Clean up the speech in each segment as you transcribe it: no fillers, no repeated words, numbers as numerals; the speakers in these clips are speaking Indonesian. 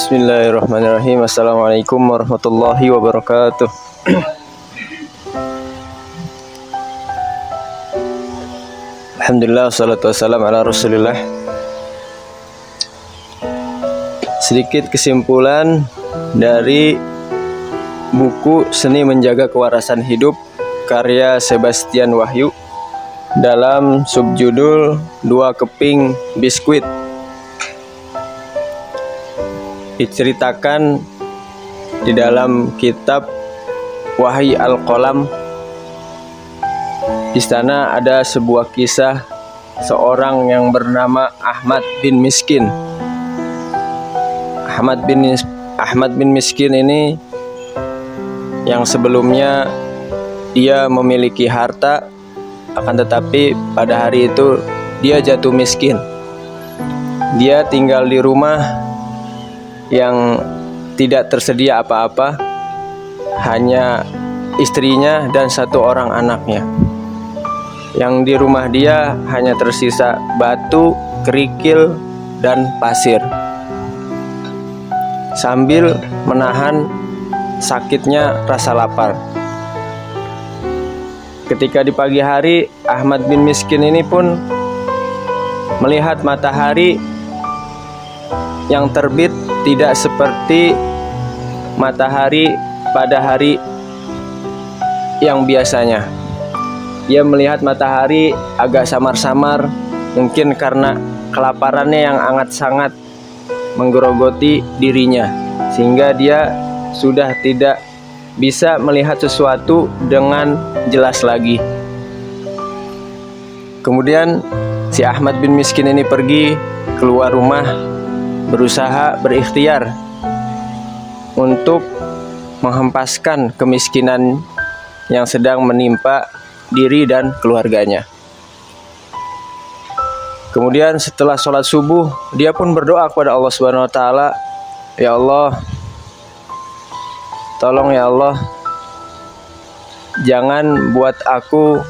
Bismillahirrahmanirrahim. Assalamualaikum warahmatullahi wabarakatuh. Alhamdulillah, wassalatu wassalamu ala rasulillah. Sedikit kesimpulan dari buku Seni Menjaga Kewarasan Hidup karya Sebastian Wahyu dalam subjudul Dua Keping Biskuit. Diceritakan di dalam kitab Wahyi Al-Qalam. Di sana ada sebuah kisah seorang yang bernama Ahmad bin Miskin. Ahmad bin Miskin ini yang sebelumnya dia memiliki harta, akan tetapi pada hari itu dia jatuh miskin. Dia tinggal di rumah yang tidak tersedia apa-apa, hanya istrinya dan satu orang anaknya. Yang di rumah dia hanya tersisa batu, kerikil, dan pasir. Sambil menahan sakitnya rasa lapar. Ketika di pagi hari, Ahmad bin Miskin ini pun melihat matahari yang terbit tidak seperti matahari pada hari yang biasanya. Dia melihat matahari agak samar-samar, mungkin karena kelaparannya yang amat sangat menggerogoti dirinya, sehingga dia sudah tidak bisa melihat sesuatu dengan jelas lagi. Kemudian si Ahmad bin Miskin ini pergi keluar rumah, berusaha berikhtiar untuk menghempaskan kemiskinan yang sedang menimpa diri dan keluarganya. Kemudian setelah sholat subuh, dia pun berdoa kepada Allah Subhanahu wa Ta'ala, "Ya Allah, tolong ya Allah, jangan buat aku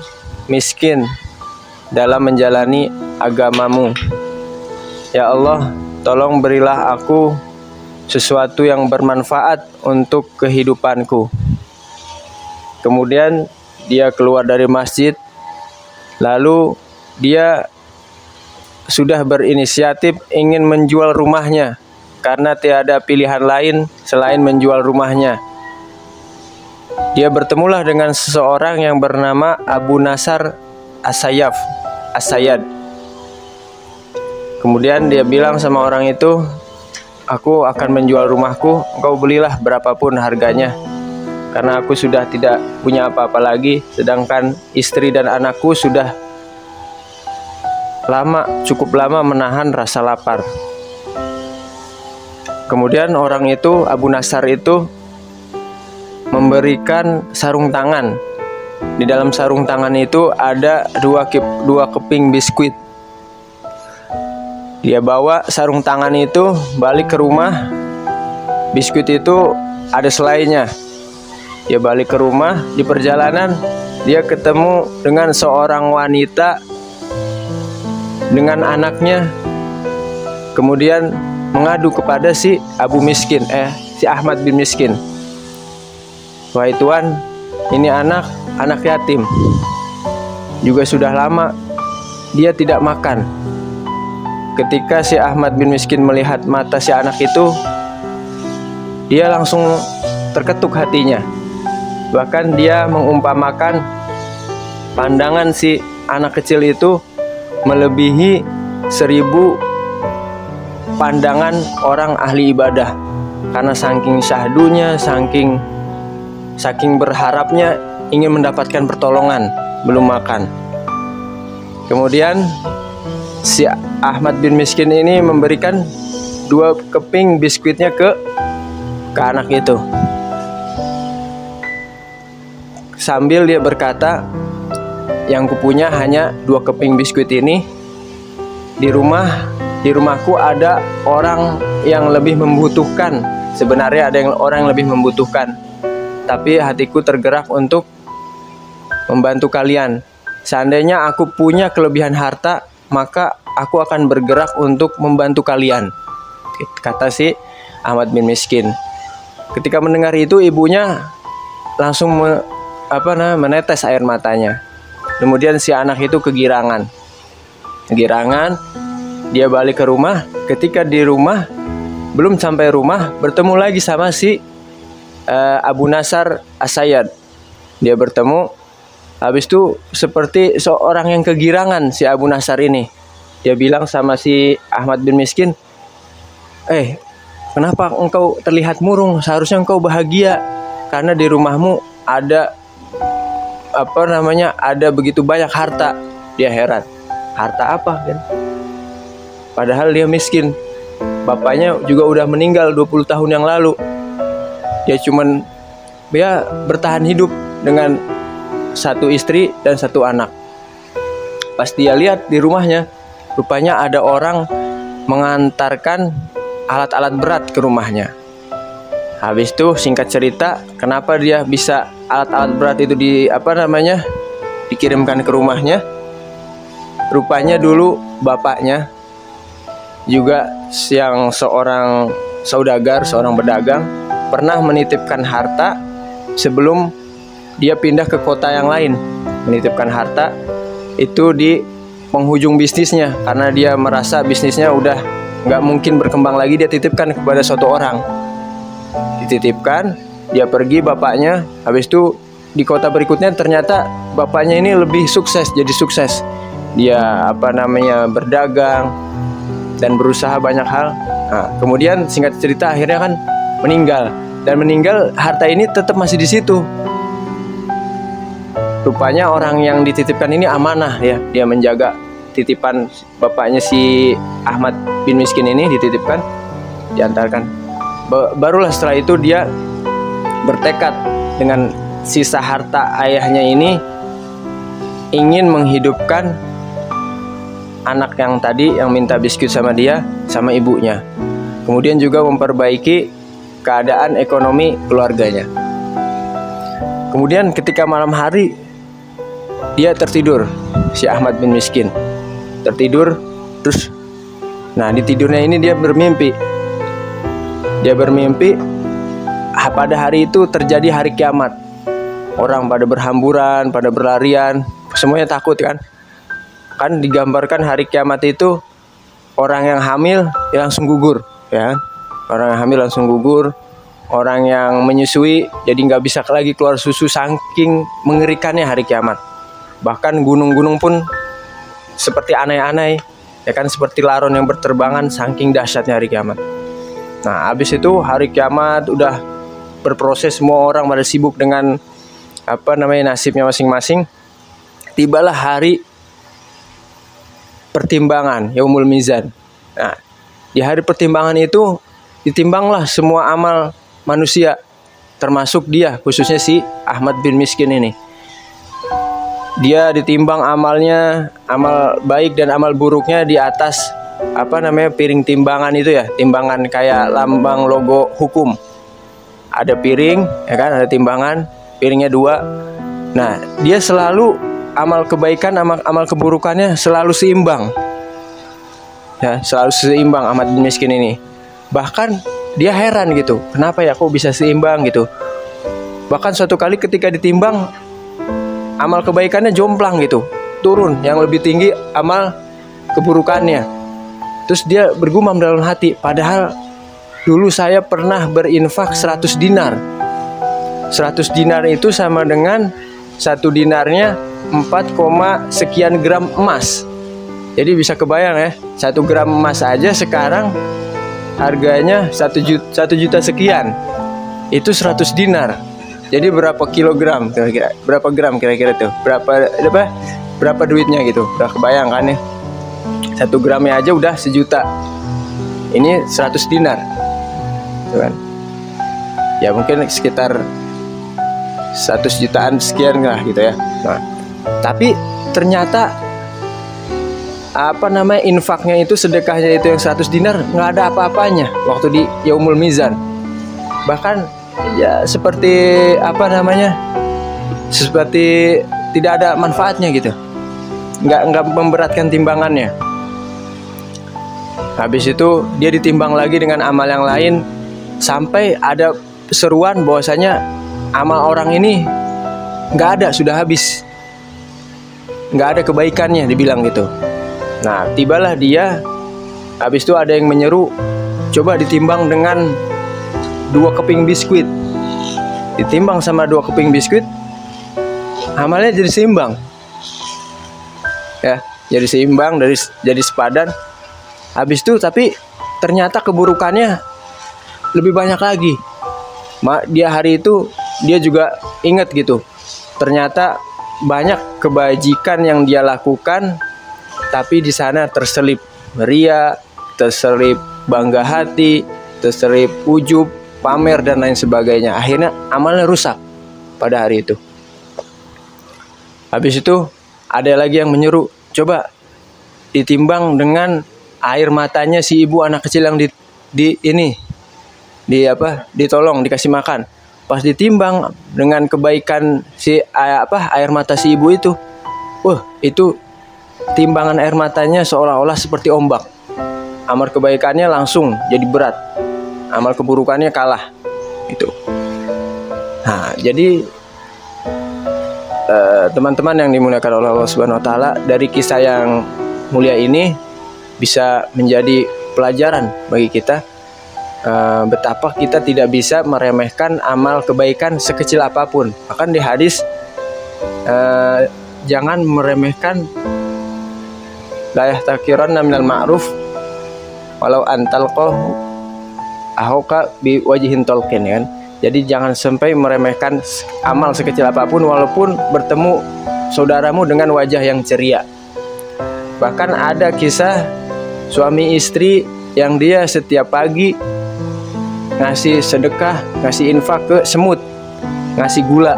miskin dalam menjalani agamamu. Ya Allah, tolong berilah aku sesuatu yang bermanfaat untuk kehidupanku." Kemudian dia keluar dari masjid, lalu dia sudah berinisiatif ingin menjual rumahnya karena tiada pilihan lain selain menjual rumahnya. Dia bertemulah dengan seseorang yang bernama Abu Nasar As-Sayyad. Kemudian dia bilang sama orang itu, "Aku akan menjual rumahku, engkau belilah berapapun harganya. Karena aku sudah tidak punya apa-apa lagi, sedangkan istri dan anakku sudah cukup lama menahan rasa lapar." Kemudian orang itu, Abu Nasar itu, memberikan sarung tangan. Di dalam sarung tangan itu ada dua keping biskuit. Dia bawa sarung tangan itu balik ke rumah. Biskuit itu ada selainya. Dia balik ke rumah. Di perjalanan dia ketemu dengan seorang wanita dengan anaknya. Kemudian mengadu kepada si Ahmad bin Miskin, "Wahai Tuan, ini anak yatim. Juga sudah lama dia tidak makan." Ketika si Ahmad bin Miskin melihat mata si anak itu, dia langsung terketuk hatinya. Bahkan dia mengumpamakan pandangan si anak kecil itu melebihi 1000 pandangan orang ahli ibadah. Karena saking syahdunya, saking berharapnya ingin mendapatkan pertolongan, belum makan. Kemudian si Ahmad bin Miskin ini memberikan 2 keping biskuitnya ke anak itu, sambil dia berkata, "Yang kupunya hanya 2 keping biskuit ini. Di rumahku ada orang yang lebih membutuhkan. Sebenarnya ada orang yang lebih membutuhkan, tapi hatiku tergerak untuk membantu kalian. Seandainya aku punya kelebihan harta, maka aku akan bergerak untuk membantu kalian." Kata si Ahmad bin Miskin. Ketika mendengar itu, ibunya langsung menetes air matanya. Kemudian si anak itu kegirangan, dia balik ke rumah. Ketika di rumah, belum sampai rumah, bertemu lagi sama si Abu Nasar As-Sayyad. Dia bertemu, habis itu seperti seorang yang kegirangan si Abu Nasar ini. Dia bilang sama si Ahmad bin Miskin, kenapa engkau terlihat murung? Seharusnya engkau bahagia karena di rumahmu ada ada begitu banyak harta. Dia heran, harta apa kan? Padahal dia miskin. Bapaknya juga udah meninggal 20 tahun yang lalu. Dia bertahan hidup dengan satu istri dan satu anak. Pas dia lihat di rumahnya, rupanya ada orang mengantarkan alat-alat berat ke rumahnya. Habis itu singkat cerita, kenapa dia bisa alat-alat berat itu dikirimkan ke rumahnya? Rupanya dulu bapaknya juga yang seorang saudagar, seorang pedagang, pernah menitipkan harta sebelum dia pindah ke kota yang lain. Menitipkan harta itu di penghujung bisnisnya, karena dia merasa bisnisnya udah nggak mungkin berkembang lagi. Dia titipkan kepada suatu orang, dititipkan, dia pergi bapaknya. Habis itu di kota berikutnya ternyata bapaknya ini lebih sukses, jadi sukses. Dia berdagang dan berusaha banyak hal. Nah, kemudian singkat cerita akhirnya kan meninggal, dan harta ini tetap masih di situ. Rupanya orang yang dititipkan ini amanah ya, dia menjaga titipan bapaknya si Ahmad bin Miskin ini, dititipkan, diantarkan. Barulah setelah itu dia bertekad dengan sisa harta ayahnya ini ingin menghidupkan anak yang tadi yang minta biskuit sama dia, sama ibunya. Kemudian juga memperbaiki keadaan ekonomi keluarganya. Kemudian ketika malam hari dia tertidur, si Ahmad bin Miskin tertidur terus. Nah, di tidurnya ini dia bermimpi. Pada hari itu terjadi hari kiamat. Orang pada berhamburan, pada berlarian, semuanya takut kan. Kan digambarkan hari kiamat itu orang yang hamil ya langsung gugur, ya. Orang yang hamil langsung gugur, orang yang menyusui jadi nggak bisa lagi keluar susu, saking mengerikannya hari kiamat. Bahkan gunung-gunung pun seperti anai-anai, ya kan, seperti laron yang berterbangan, saking dahsyatnya hari kiamat. Nah, habis itu hari kiamat udah berproses, semua orang pada sibuk dengan nasibnya masing-masing. Tibalah hari pertimbangan, Yaumul Mizan. Nah, di hari pertimbangan itu ditimbanglah semua amal manusia, termasuk dia, khususnya si Ahmad bin Miskin ini. Dia ditimbang amalnya, amal baik dan amal buruknya di atas piring timbangan itu ya, timbangan kayak lambang logo hukum. Ada piring, ya kan, ada timbangan, piringnya 2. Nah, dia selalu amal kebaikan, amal keburukannya selalu seimbang. Ya, selalu seimbang Ahmad bin Miskin ini. Bahkan dia heran gitu, kenapa ya kok bisa seimbang gitu. Bahkan suatu kali ketika ditimbang, amal kebaikannya jomplang gitu, turun, yang lebih tinggi amal keburukannya. Terus dia bergumam dalam hati, padahal dulu saya pernah berinfak 100 dinar. 100 dinar itu sama dengan 1 dinarnya 4, sekian gram emas. Jadi bisa kebayang ya, 1 gram emas aja sekarang harganya 1 juta sekian. Itu 100 dinar. Jadi berapa kilogram kira-kira? Berapa gram kira-kira tuh? Berapa duitnya gitu? Udah kebayang kan ya? 1 gramnya aja udah 1 juta. Ini 100 dinar. Tuh kan. Ya mungkin sekitar 100 jutaan sekian lah gitu ya. Nah, tapi ternyata infaknya itu, sedekahnya itu yang 100 dinar nggak ada apa-apanya waktu di Yaumul Mizan. Bahkan ya seperti seperti tidak ada manfaatnya gitu, nggak memberatkan timbangannya. Habis itu dia ditimbang lagi dengan amal yang lain, sampai ada seruan bahwasanya amal orang ini nggak ada, sudah habis, nggak ada kebaikannya, dibilang gitu. Nah, tibalah dia. Habis itu ada yang menyeru, coba ditimbang dengan 2 keping biskuit. Ditimbang sama 2 keping biskuit, amalnya jadi seimbang. Ya, jadi seimbang, jadi sepadan. Habis itu tapi ternyata keburukannya lebih banyak lagi. Dia hari itu dia juga ingat gitu. Ternyata banyak kebajikan yang dia lakukan, tapi di sana terselip ria, terselip bangga hati, terselip ujub, pamer dan lain sebagainya. Akhirnya amalnya rusak pada hari itu. Habis itu ada lagi yang menyeru, coba ditimbang dengan air matanya si ibu anak kecil yang ditolong dikasih makan. Pas ditimbang dengan kebaikan air mata si ibu itu, itu timbangan air matanya seolah-olah seperti ombak. Amal kebaikannya langsung jadi berat, amal keburukannya kalah gitu. Nah, jadi teman-teman yang dimuliakan oleh Allah Subhanahu wa taala, dari kisah yang mulia ini bisa menjadi pelajaran bagi kita, betapa kita tidak bisa meremehkan amal kebaikan sekecil apapun. Bahkan di hadis, jangan meremehkan la yahtaqiranna minal ma'ruf walau antalqahu ahoka bi wajhin talqin, kan. Jadi jangan sampai meremehkan amal sekecil apapun walaupun bertemu saudaramu dengan wajah yang ceria. Bahkan ada kisah suami istri yang dia setiap pagi ngasih sedekah, ngasih infak ke semut, ngasih gula.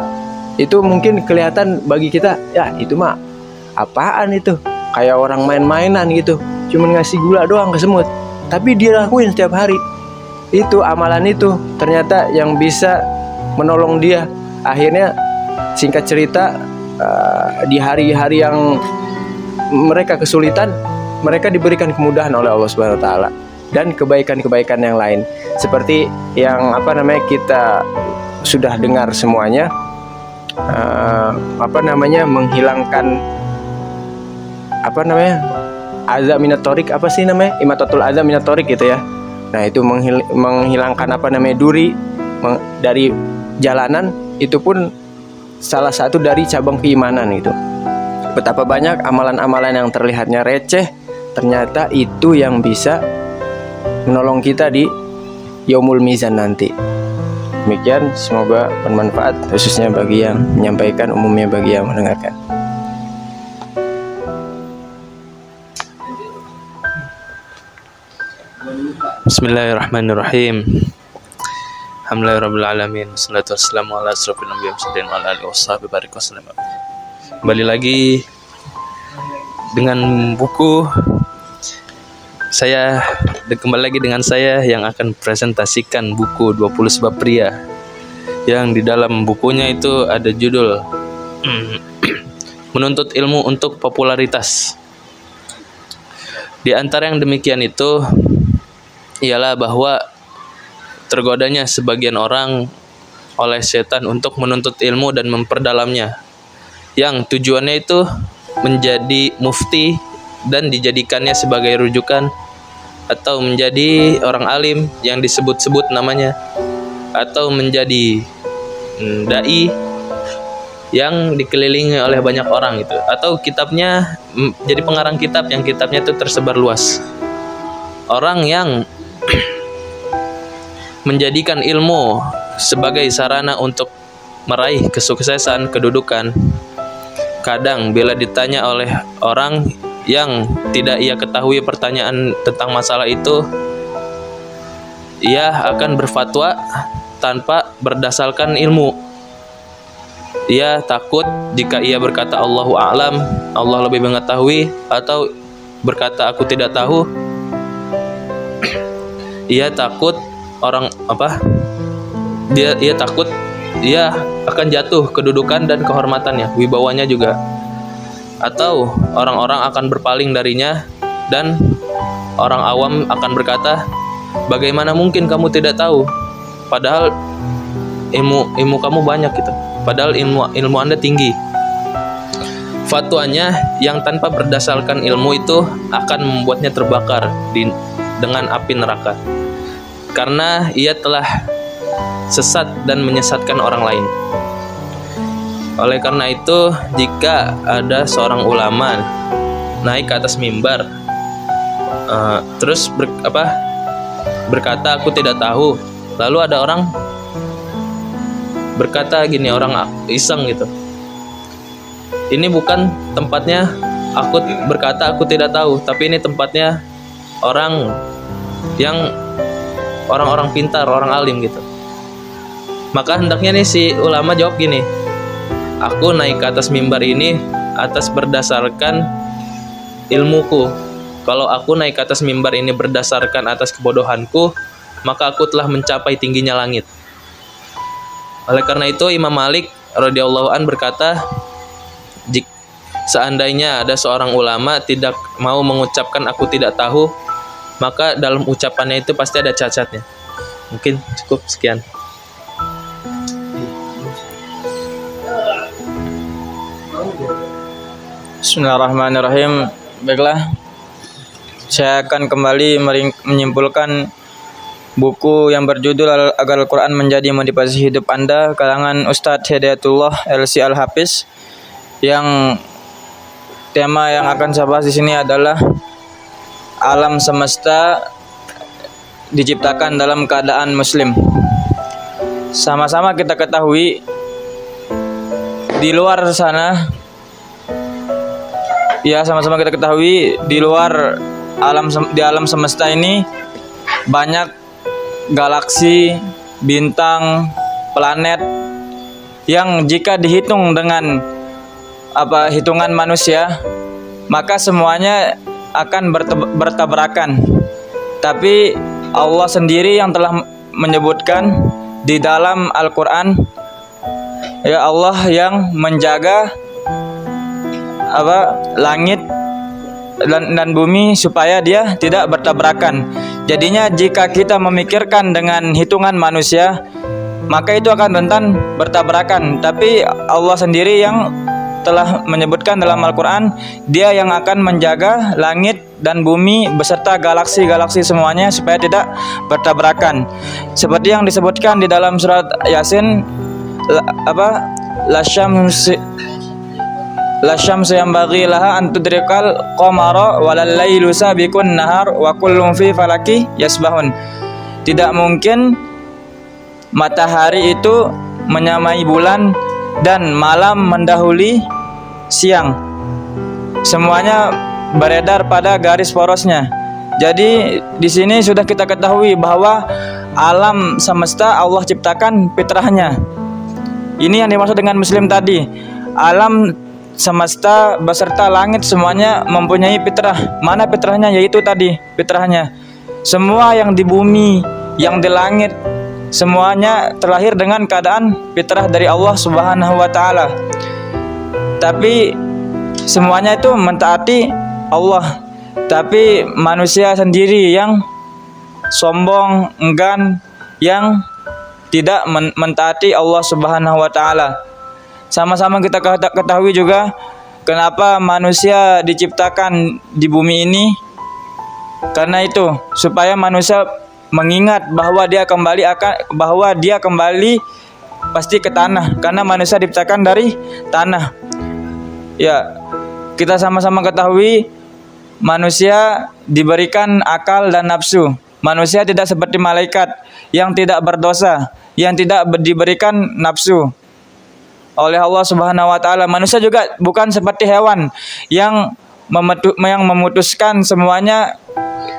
Itu mungkin kelihatan bagi kita, ya itu mah apaan itu, kayak orang main-mainan gitu, cuman ngasih gula doang ke semut. Tapi dia lakuin setiap hari. Itu amalan itu ternyata yang bisa menolong dia. Akhirnya singkat cerita, di hari-hari yang mereka kesulitan, mereka diberikan kemudahan oleh Allah Subhanahu wa taala dan kebaikan-kebaikan yang lain. Seperti yang kita sudah dengar semuanya, menghilangkan azab minat thorik, imatatul azab minat thorik gitu ya. Nah, itu menghilangkan duri dari jalanan, itu pun salah satu dari cabang keimanan itu. Betapa banyak amalan-amalan yang terlihatnya receh, ternyata itu yang bisa menolong kita di Yaumul Mizan nanti. Demikian, semoga bermanfaat, khususnya bagi yang menyampaikan, umumnya bagi yang mendengarkan. Bismillahirrahmanirrahim. Alhamdulillahirabbil alamin. Wassalatu wassalamu ala asrofil anbiya'i wal wa ala alihi washabihi barik wasallam. Kembali lagi dengan buku saya, kembali lagi dengan saya yang akan presentasikan buku 20 Sebab Pria, yang di dalam bukunya itu ada judul Menuntut Ilmu untuk Popularitas. Di antara yang demikian itu ialah bahwa tergodanya sebagian orang oleh setan untuk menuntut ilmu dan memperdalamnya, yang tujuannya itu menjadi mufti dan dijadikannya sebagai rujukan, atau menjadi orang alim yang disebut-sebut namanya, atau menjadi dai yang dikelilingi oleh banyak orang itu, atau kitabnya jadi pengarang kitab yang kitabnya itu tersebar luas. Orang yang menjadikan ilmu sebagai sarana untuk meraih kesuksesan, kedudukan, kadang bila ditanya oleh orang yang tidak ia ketahui pertanyaan tentang masalah itu, ia akan berfatwa tanpa berdasarkan ilmu. Ia takut jika ia berkata Allahu a'lam, Allah lebih mengetahui, atau berkata aku tidak tahu, ia takut ia takut ia akan jatuh kedudukan dan kehormatannya, wibawanya juga, atau orang-orang akan berpaling darinya, dan orang awam akan berkata, bagaimana mungkin kamu tidak tahu? padahal ilmu kamu banyak gitu. Padahal ilmu Anda tinggi. Fatwanya yang tanpa berdasarkan ilmu itu akan membuatnya terbakar dengan api neraka. Karena ia telah sesat dan menyesatkan orang lain. Oleh karena itu, jika ada seorang ulama naik ke atas mimbar, terus berkata aku tidak tahu, lalu ada orang berkata gini, orang iseng gitu, ini bukan tempatnya aku berkata aku tidak tahu, tapi ini tempatnya orang pintar, orang alim gitu. Maka hendaknya nih si ulama jawab gini, aku naik ke atas mimbar ini atas berdasarkan ilmuku. Kalau aku naik ke atas mimbar ini berdasarkan atas kebodohanku, maka aku telah mencapai tingginya langit. Oleh karena itu Imam Malik radhiyallahu an berkata, seandainya ada seorang ulama tidak mau mengucapkan aku tidak tahu, maka dalam ucapannya itu pasti ada cacatnya. Mungkin cukup sekian. Bismillahirrahmanirrahim. Baiklah, saya akan kembali menyimpulkan buku yang berjudul Agar Al-Quran Menjadi Motivasi Hidup Anda, karangan Ustadz Hidayatullah LC Al-Hafiz, yang tema yang akan saya bahas di sini adalah alam semesta diciptakan dalam keadaan muslim. Sama-sama kita ketahui di luar sana, ya sama-sama kita ketahui di luar di alam semesta ini banyak galaksi, bintang, planet yang jika dihitung dengan hitungan manusia, maka semuanya akan bertabrakan. Tapi Allah sendiri yang telah menyebutkan di dalam Al-Quran, ya Allah yang menjaga langit dan bumi supaya dia tidak bertabrakan. Jadinya jika kita memikirkan dengan hitungan manusia, maka itu akan rentan bertabrakan. Tapi Allah sendiri yang telah menyebutkan dalam Al-Quran, dia yang akan menjaga langit dan bumi beserta galaksi-galaksi semuanya supaya tidak bertabrakan. Seperti yang disebutkan di dalam surat Yasin, la syamsu yanbaghi laha an tudrikal qamara walal lailu sabiqun nahar wa kullun fi falaki yasbahun. Tidak mungkin matahari itu menyamai bulan dan malam mendahului siang. Semuanya beredar pada garis porosnya. Jadi di sini sudah kita ketahui bahwa alam semesta Allah ciptakan fitrahnya. Ini yang dimaksud dengan muslim tadi. Alam semesta beserta langit semuanya mempunyai fitrah. Mana fitrahnya? Yaitu tadi fitrahnya. Semua yang di bumi, yang di langit, semuanya terlahir dengan keadaan fitrah dari Allah Subhanahu wa taala. Tapi semuanya itu mentaati Allah. Tapi manusia sendiri yang sombong, enggan, yang tidak mentaati Allah Subhanahu wa taala. Sama-sama kita ketahui juga kenapa manusia diciptakan di bumi ini. Karena itu supaya manusia mengingat bahwa dia kembali pasti ke tanah, karena manusia diciptakan dari tanah. Ya, kita sama-sama ketahui manusia diberikan akal dan nafsu. Manusia tidak seperti malaikat yang tidak berdosa, yang tidak diberikan nafsu oleh Allah Subhanahu wa taala. Manusia juga bukan seperti hewan yang memutuskan semuanya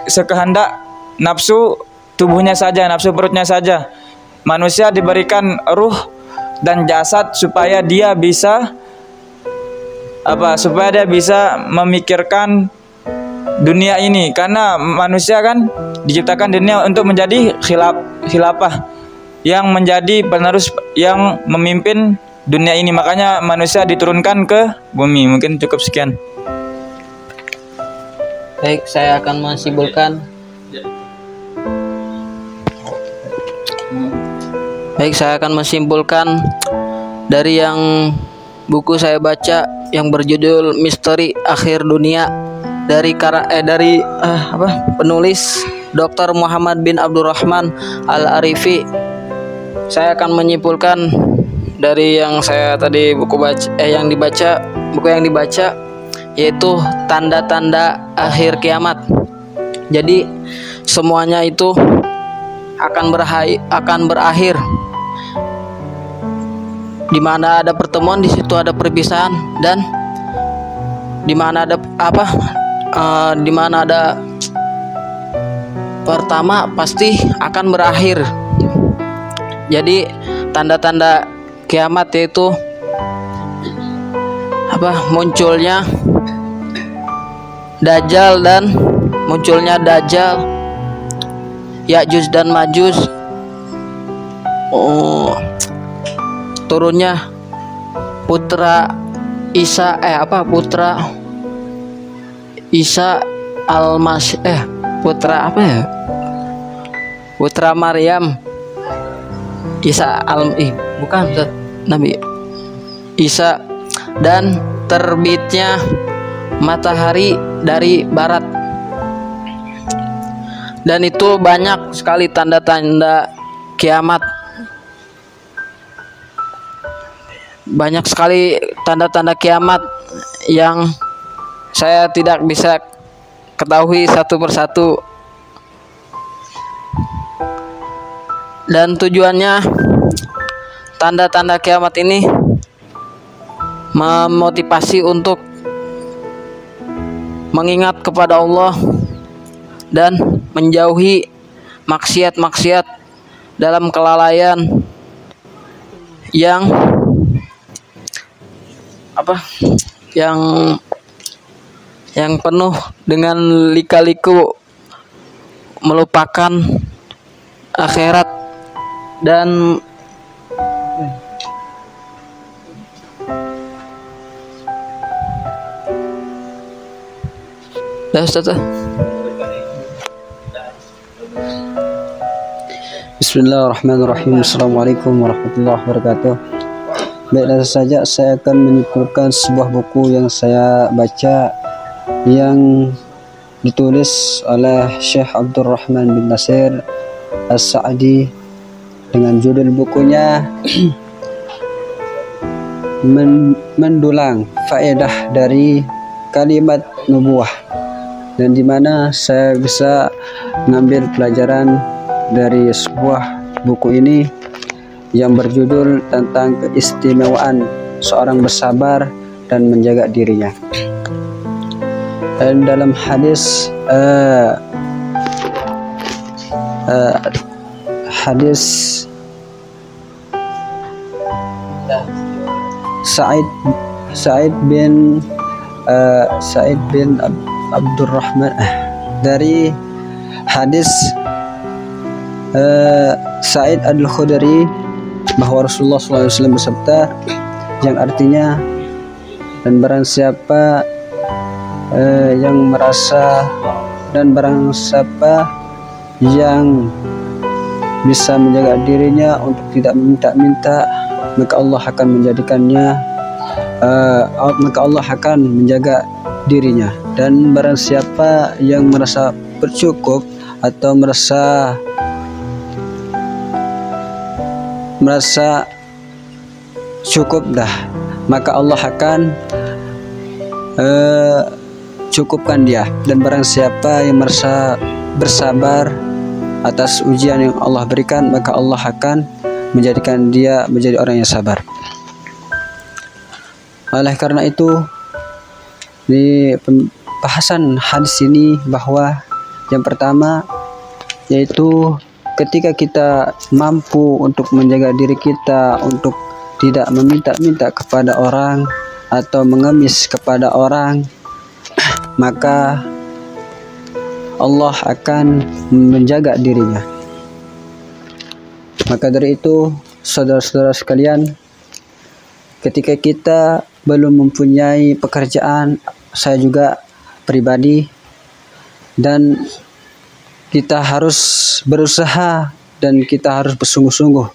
sekehendak nafsu tubuhnya saja, nafsu perutnya saja. Manusia diberikan ruh dan jasad supaya dia bisa memikirkan dunia ini, karena manusia kan diciptakan dunia untuk menjadi khilafah, yang menjadi penerus, yang memimpin dunia ini. Makanya manusia diturunkan ke bumi. Mungkin cukup sekian. Baik, saya akan menyimpulkan. Baik, saya akan menyimpulkan dari yang buku saya baca yang berjudul Misteri Akhir Dunia dari penulis Dr. Muhammad bin Abdurrahman Al-Arifi. Saya akan menyimpulkan dari yang saya tadi buku yang dibaca yaitu tanda-tanda akhir kiamat. Jadi semuanya itu akan berakhir. Di mana ada pertemuan, di situ ada perpisahan, dan di mana ada pertama pasti akan berakhir. Jadi tanda-tanda kiamat yaitu munculnya Dajjal, Ya'juj dan Ma'juj, turunnya putra Isa putra Maryam, Nabi Isa, dan terbitnya matahari dari barat. Dan itu banyak sekali tanda-tanda kiamat. Banyak sekali tanda-tanda kiamat yang saya tidak bisa ketahui satu persatu. Dan tujuannya tanda-tanda kiamat ini memotivasi untuk mengingat kepada Allah dan menjauhi maksiat-maksiat dalam kelalaian yang penuh dengan lika-liku, melupakan akhirat dan Bismillahirrahmanirrahim. Assalamualaikum warahmatullahi wabarakatuh. Baik, langsung saja saya akan menyimpulkan sebuah buku yang saya baca yang ditulis oleh Syekh Abdurrahman bin Nasir As-Sa'di dengan judul bukunya Mendulang Faedah dari Kalimat Nubuwah, dan di mana saya bisa mengambil pelajaran dari sebuah buku ini yang berjudul tentang keistimewaan seorang bersabar dan menjaga dirinya. Dan dalam hadis Sa'id bin Abdurrahman dari hadis Sa'id Al-Khudri bahwa Rasulullah SAW bersabda, yang artinya, dan barang siapa yang merasa dan barang siapa yang bisa menjaga dirinya untuk tidak meminta-minta, maka Allah akan menjaga dirinya. Dan barang siapa yang merasa bercukup atau merasa cukup maka Allah akan cukupkan dia. Dan barang siapa yang merasa bersabar atas ujian yang Allah berikan, maka Allah akan menjadikan dia menjadi orang yang sabar. Oleh karena itu, di pembahasan hadis ini bahwa yang pertama yaitu ketika kita mampu untuk menjaga diri kita untuk tidak meminta-minta kepada orang atau mengemis kepada orang, maka Allah akan menjaga dirinya. Maka dari itu, saudara-saudara sekalian, ketika kita belum mempunyai pekerjaan, saya juga pribadi, dan kita harus berusaha dan kita harus bersungguh-sungguh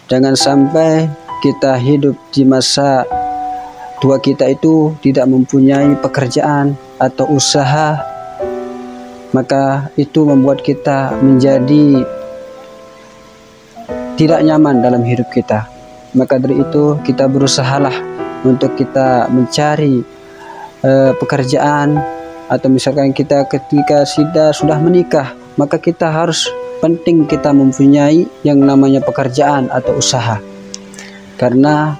Jangan sampai kita hidup di masa tua kita itu tidak mempunyai pekerjaan atau usaha, maka itu membuat kita menjadi tidak nyaman dalam hidup kita. Maka dari itu kita berusahalah untuk kita mencari pekerjaan, atau misalkan kita ketika sudah menikah, maka kita harus penting kita mempunyai yang namanya pekerjaan atau usaha. Karena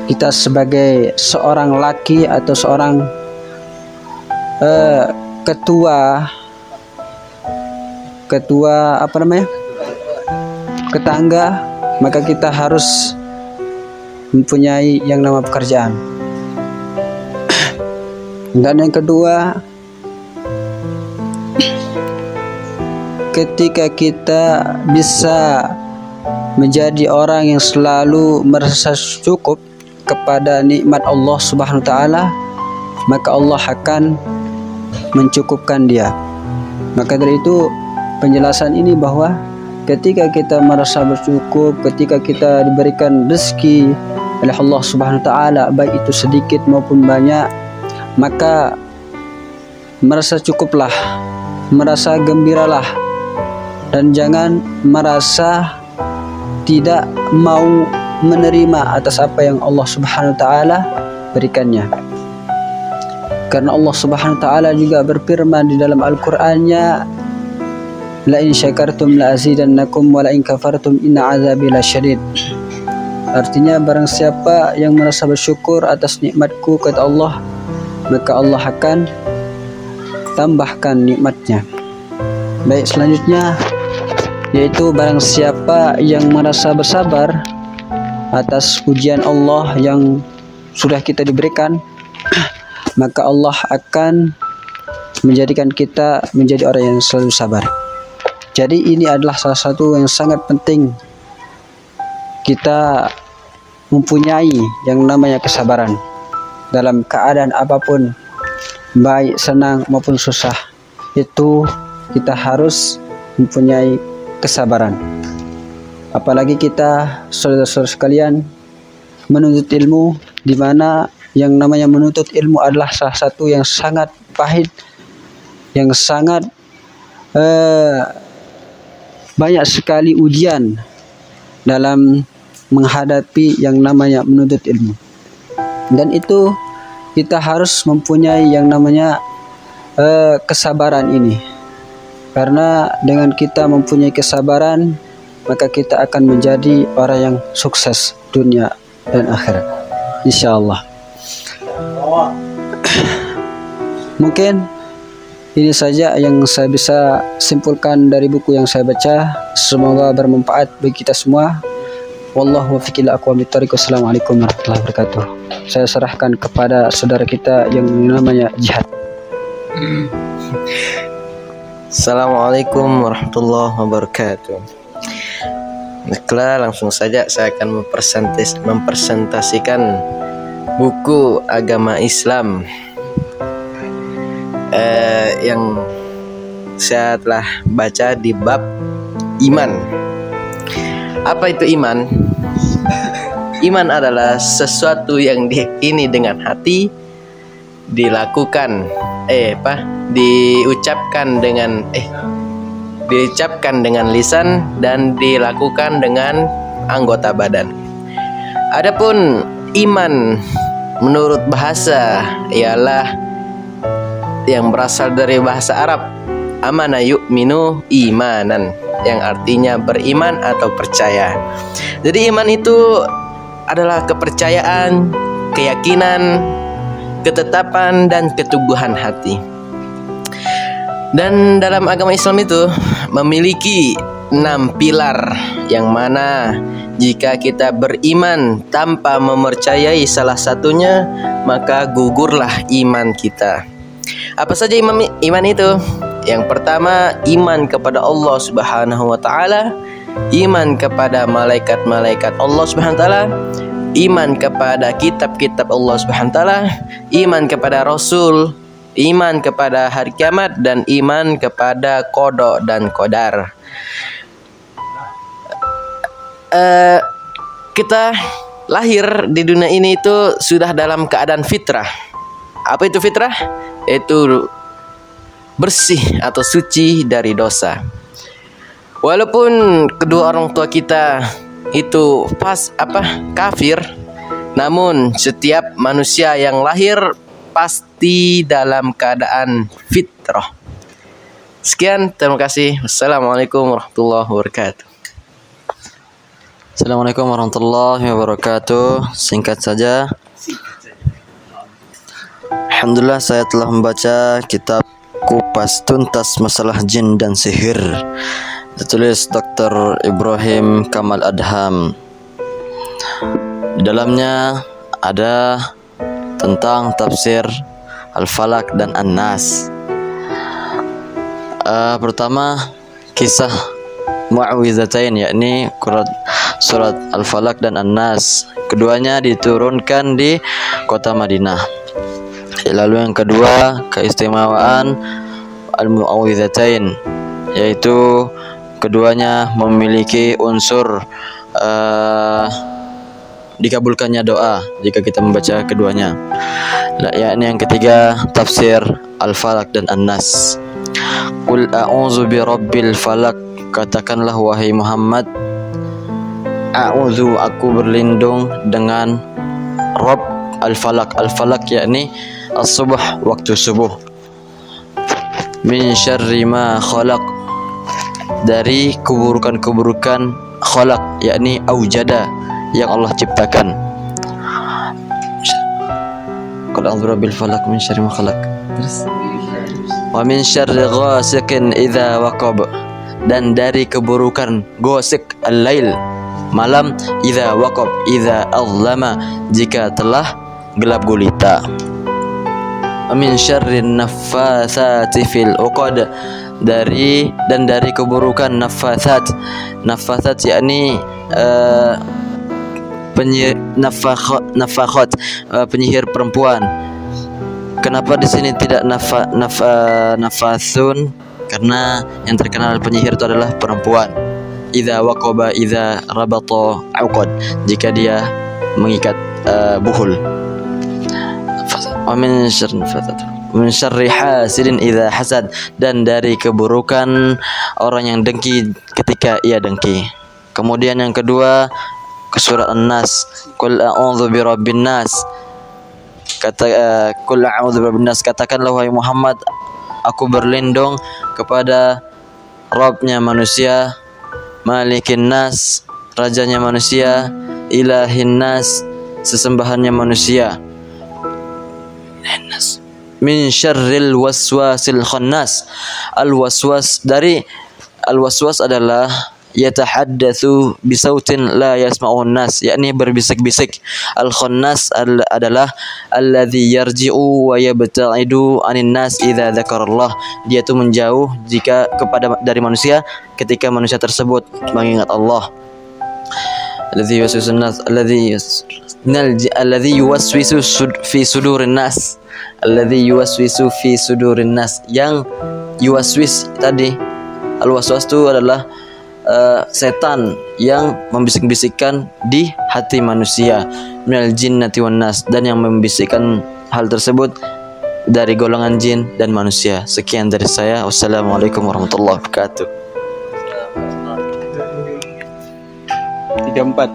kita sebagai seorang laki atau seorang ketua tetangga, maka kita harus mempunyai yang nama pekerjaan. Dan yang kedua, ketika kita bisa menjadi orang yang selalu merasa cukup kepada nikmat Allah Subhanahu wa taala, maka Allah akan mencukupkan dia. Maka dari itu penjelasan ini bahwa ketika kita merasa bersyukur, ketika kita diberikan rezeki oleh Allah Subhanahu wa taala, baik itu sedikit maupun banyak, maka merasa cukuplah, merasa gembiralah, dan jangan merasa tidak mau menerima atas apa yang Allah Subhanahu wa taala berikannya. Karena Allah Subhanahu wa taala juga berfirman di dalam Al-Qur'annya, la in syakartum la azidannakum wa la in kafartum inna azabi lasyadid. Artinya barang siapa yang merasa bersyukur atas nikmatku, kata Allah, maka Allah akan tambahkan nikmatnya. Baik, selanjutnya yaitu barang siapa yang merasa bersabar atas ujian Allah yang sudah kita diberikan, maka Allah akan menjadikan kita menjadi orang yang selalu sabar. Jadi ini adalah salah satu yang sangat penting, kita mempunyai yang namanya kesabaran dalam keadaan apapun, baik senang maupun susah. Itu kita harus mempunyai kesabaran. Apalagi kita, saudara-saudara sekalian, menuntut ilmu, di mana yang namanya menuntut ilmu adalah salah satu yang sangat pahit, yang sangat banyak sekali ujian dalam menghadapi yang namanya menuntut ilmu. Dan itu kita harus mempunyai yang namanya kesabaran ini. Karena dengan kita mempunyai kesabaran, maka kita akan menjadi orang yang sukses dunia dan akhirat, insyaallah. Mungkin ini saja yang saya bisa simpulkan dari buku yang saya baca. Semoga bermanfaat bagi kita semua. Wallahu muwaffiq ila aqwamit thoriq. Wassalamualaikum warahmatullahi wabarakatuh. Saya serahkan kepada saudara kita yang namanya Jihad. Assalamualaikum warahmatullahi wabarakatuh. Baiklah, langsung saja saya akan mempresentasikan buku agama Islam yang saya telah baca di bab iman. Apa itu iman? Iman adalah sesuatu yang diakini dengan hati, diucapkan dengan lisan, dan dilakukan dengan anggota badan. Adapun iman menurut bahasa ialah yang berasal dari bahasa Arab, amana yu'minu imanan, yang artinya beriman atau percaya. Jadi iman itu adalah kepercayaan, keyakinan, ketetapan, dan keteguhan hati. Dan dalam agama Islam itu memiliki 6 pilar, yang mana jika kita beriman tanpa mempercayai salah satunya, maka gugurlah iman kita. Apa saja iman itu? Yang pertama, iman kepada Allah Subhanahu wa taala, iman kepada malaikat-malaikat Allah Subhanahu wa taala, iman kepada kitab-kitab Allah Subhanahu wa taala, iman kepada Rasul, iman kepada hari kiamat, dan iman kepada qada dan qadar. kita lahir di dunia ini itu sudah dalam keadaan fitrah. Apa itu fitrah? Itu bersih atau suci dari dosa. Walaupun kedua orang tua kita itu kafir, namun setiap manusia yang lahir pasti dalam keadaan fitrah. Sekian, terima kasih. Wassalamualaikum warahmatullahi wabarakatuh. Assalamualaikum warahmatullahi wabarakatuh. Singkat saja. Alhamdulillah, saya telah membaca kitab Kupas Tuntas Masalah Jin dan Sihir, ditulis Dr. Ibrahim Kamal Adham. Di dalamnya ada tentang tafsir Al-Falaq dan An-Nas. Pertama, kisah Mu'awwidzatain, yakni surat Al-Falaq dan An-Nas. Keduanya diturunkan di kota Madinah. Lalu yang kedua, keistimewaan Al-Mu'awwidzatain, yaitu keduanya memiliki unsur dikabulkannya doa jika kita membaca keduanya. Yakni yang ketiga, tafsir Al-Falaq dan An-Nas. Qul a'udzu birabbil falaq, katakanlah wahai Muhammad, a'udzu, aku berlindung dengan Rabb Al-Falaq. Al-Falaq yakni as-subuh, waktu subuh. Min syarri ma khalaq, dari keburukan-keburukan khalaq, yakni aujada, yang Allah ciptakan. Qul a'udzu birabbil falaq min syarri ma khalaq. Wa min syarri ghasiqin idza waqab, dan dari keburukan ghasiq al-lail, malam, idza waqab, idza azlama, jika telah gelap gulita. Wa min syarri naffatsati fil uqad, dari keburukan naffatsat. Naffatsat yakni nafakhat, penyihir perempuan. Kenapa di sini tidak nafasun? Karena yang terkenal penyihir itu adalah perempuan. Idza waqaba idza rabata uqad, jika dia mengikat buhul. Wa min syarri hasidin idza hasad, dan dari keburukan orang yang dengki ketika ia dengki. Kemudian yang kedua, ke surat An-Nas. Qul a'udzu birabbin nas, Qul a'udzu birabbin nas, katakanlah wahai Muhammad, aku berlindung kepada Rabbnya manusia, Malikin nas, rajanya manusia, Ilahin nas, sesembahannya manusia, min syarril waswasil khannas. Al-waswas, dari al-waswas adalah yatahaddatsu bisautin la yasma'un nas, yakni berbisik-bisik. Al-khannas adalah alladzi yarji'u wa yabta'idu 'anin nas idza dzakarallah, dia itu menjauh dari manusia ketika manusia tersebut mengingat Allah. Alladzi yuwaswisu nas, alladzi yuwaswisu fi sudurin nas, alladzi yuwaswisu fi sudurin nas, yang yuwaswis tadi, al-waswas itu adalah setan yang membisik-bisikkan di hati manusia, minal jinnati wan nas, dan yang membisikkan hal tersebut dari golongan jin dan manusia. Sekian dari saya. Wassalamualaikum warahmatullahi wabarakatuh. 34